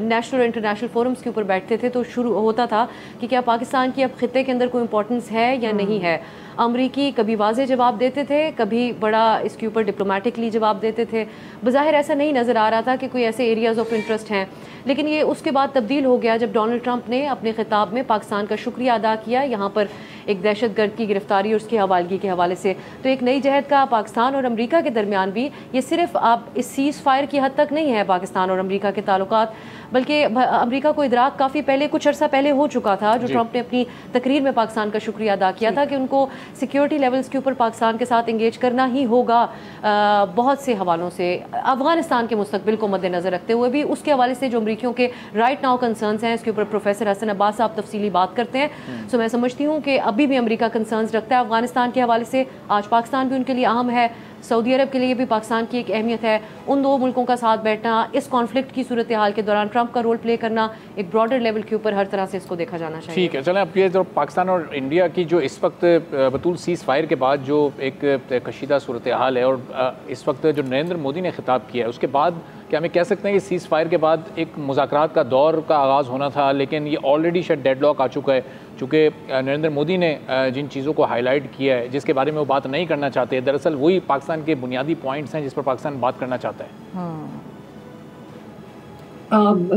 नेशनल और इंटरनेशनल फोरम्स के ऊपर बैठते थे तो शुरू होता था कि क्या पाकिस्तान की अब खित्ते के अंदर कोई इंपॉर्टेंस है या नहीं है। अमरीकी कभी वाज़ेह जवाब देते थे, कभी बड़ा इसके ऊपर डिप्लोमेटिकली जवाब देते थे। बज़ाहिर ऐसा नहीं नज़र आ रहा था कि कोई ऐसे एरियाज़ ऑफ इंटरेस्ट हैं, लेकिन ये उसके बाद तब्दील हो गया जब डोनाल्ड ट्रंप ने अपने खिताब में पाकिस्तान का शुक्रिया अदा किया यहाँ पर एक दहशतगर्द की गिरफ्तारी और उसकी हवालगी के हवाले से। तो एक नई जहद का पाकिस्तान और अमेरिका के दरमियान भी, ये सिर्फ आप इस सीज़ फायर की हद तक नहीं है पाकिस्तान और अमेरिका के ताल्लुकात, बल्कि अमेरिका को इदराक काफ़ी पहले, कुछ अर्सा पहले हो चुका था, जो ट्रंप ने अपनी तकरीर में पाकिस्तान का शुक्रिया अदा किया था कि उनको सिक्योरिटी लेवल्स के ऊपर पाकिस्तान के साथ इंगेज करना ही होगा बहुत से हवालों से, अफगानिस्तान के मुस्तकबिल को मद्देनज़र रखते हुए भी। उसके हवाले से जो अमरीकियों के राइट नाउ कंसर्न्स हैं, इसके ऊपर प्रोफेसर हसन अब्बास साहब तफसीली बात करते हैं। सो मैं समझती हूँ कि अभी भी अमेरिका कंसर्न्स रखता है अफगानिस्तान के हवाले से। आज पाकिस्तान भी उनके लिए अहम है, सऊदी अरब के लिए भी पाकिस्तान की एक अहमियत है। उन दो मुल्कों का साथ बैठना, इस कॉन्फ्लिक्ट की सूरत हाल के दौरान ट्रंप का रोल प्ले करना, एक ब्रॉडर लेवल के ऊपर हर तरह से इसको देखा जाना चाहिए। ठीक है, चलें अब ये जो पाकिस्तान और इंडिया की जो इस वक्त बतूल सीज़ फायर के बाद जो एक कशीदा सूरत हाल है और इस वक्त जो नरेंद्र मोदी ने खिताब किया है, उसके बाद क्या हमें कह सकते हैं कि सीज़ फायर के बाद एक मुज़ाकरात का दौर का आगाज़ होना था, लेकिन ये ऑलरेडी शायद डेडलॉक आ चुका है, चूँकि नरेंद्र मोदी ने जिन चीज़ों को हाईलाइट किया है, जिसके बारे में वो बात नहीं करना चाहते, दरअसल वही पाकिस्तान के बुनियादी पॉइंट्स हैं जिस पर पाकिस्तान बात करना चाहता है।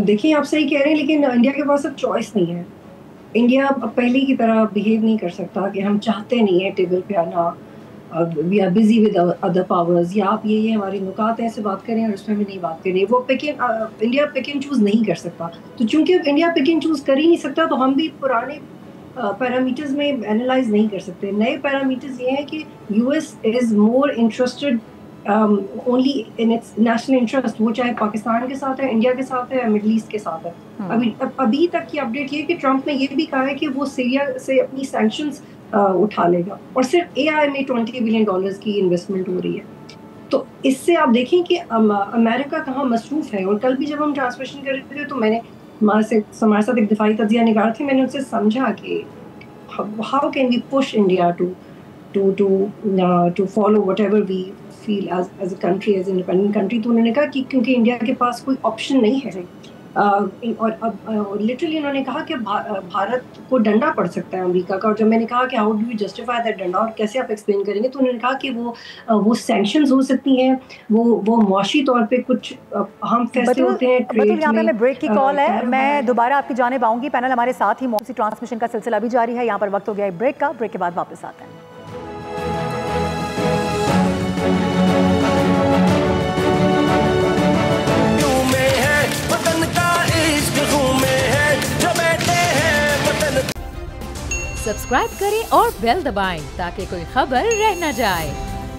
देखिए, आप सही कह रहे हैं, लेकिन इंडिया के पास अब चॉइस नहीं है। इंडिया अब पहले की तरह बिहेव नहीं कर सकता कि हम चाहते नहीं है टेबल पे आना, we are busy with other powers, या आप ये हमारी नुकात ऐसे बात करें और उसमें भी नहीं बात करें। वो इंडिया पिक एंड चूज़ नहीं कर सकता। तो चूंकि इंडिया पिक एंड चूज़ कर ही नहीं सकता, तो हम भी पुराने पैरामीटर्स में एनालाइज नहीं कर सकते। नए पैरामीटर्स ये हैं कि US is more interested only in its national interest, वो चाहे पाकिस्तान के साथ है, इंडिया के साथ है, मिडल ईस्ट के साथ है। अभी तक की अपडेट ये है कि ट्रंप ने ये भी कहा है कि वो सीरिया से अपनी सैंक्शंस उठा लेगा और सिर्फ AI में $20 बिलियन की इन्वेस्टमेंट हो रही है। तो इससे आप देखें कि अमेरिका कहाँ मसरूफ है। और कल भी जब हम ट्रांसमिशन कर रहे थे तो मैंने हमारे साथ एक दिफाई तज्जिया निगार थे, मैंने उनसे समझा कि how can we push India to follow whatever we feel as a country, as independent country. तो उन्होंने कहा कि क्योंकि इंडिया के पास कोई ऑप्शन नहीं है, और लिटरली उन्होंने कहा कि भारत को डंडा पड़ सकता है अमेरिका का। और जब मैंने कहा कि how do you justify that डंडा और कैसे आप एक्सप्लेन करेंगे, तो उन्होंने कहा कि वो सैंक्शंस हो सकती हैं, वो मुआशी तौर पे कुछ अहम फैसले होते हैं ट्रेड में। यहाँ पे मैं ब्रेक की कॉल है, मैं दोबारा आपकी जानिब आऊंगी। पैनल हमारे साथ ही मौसी ट्रांसमिशन का सिलसिला भी जारी है। यहाँ पर वक्त हो गया है ब्रेक का, ब्रेक के बाद वापस आते हैं। सब्सक्राइब करें और बेल दबाएं ताकि कोई खबर रह न जाए।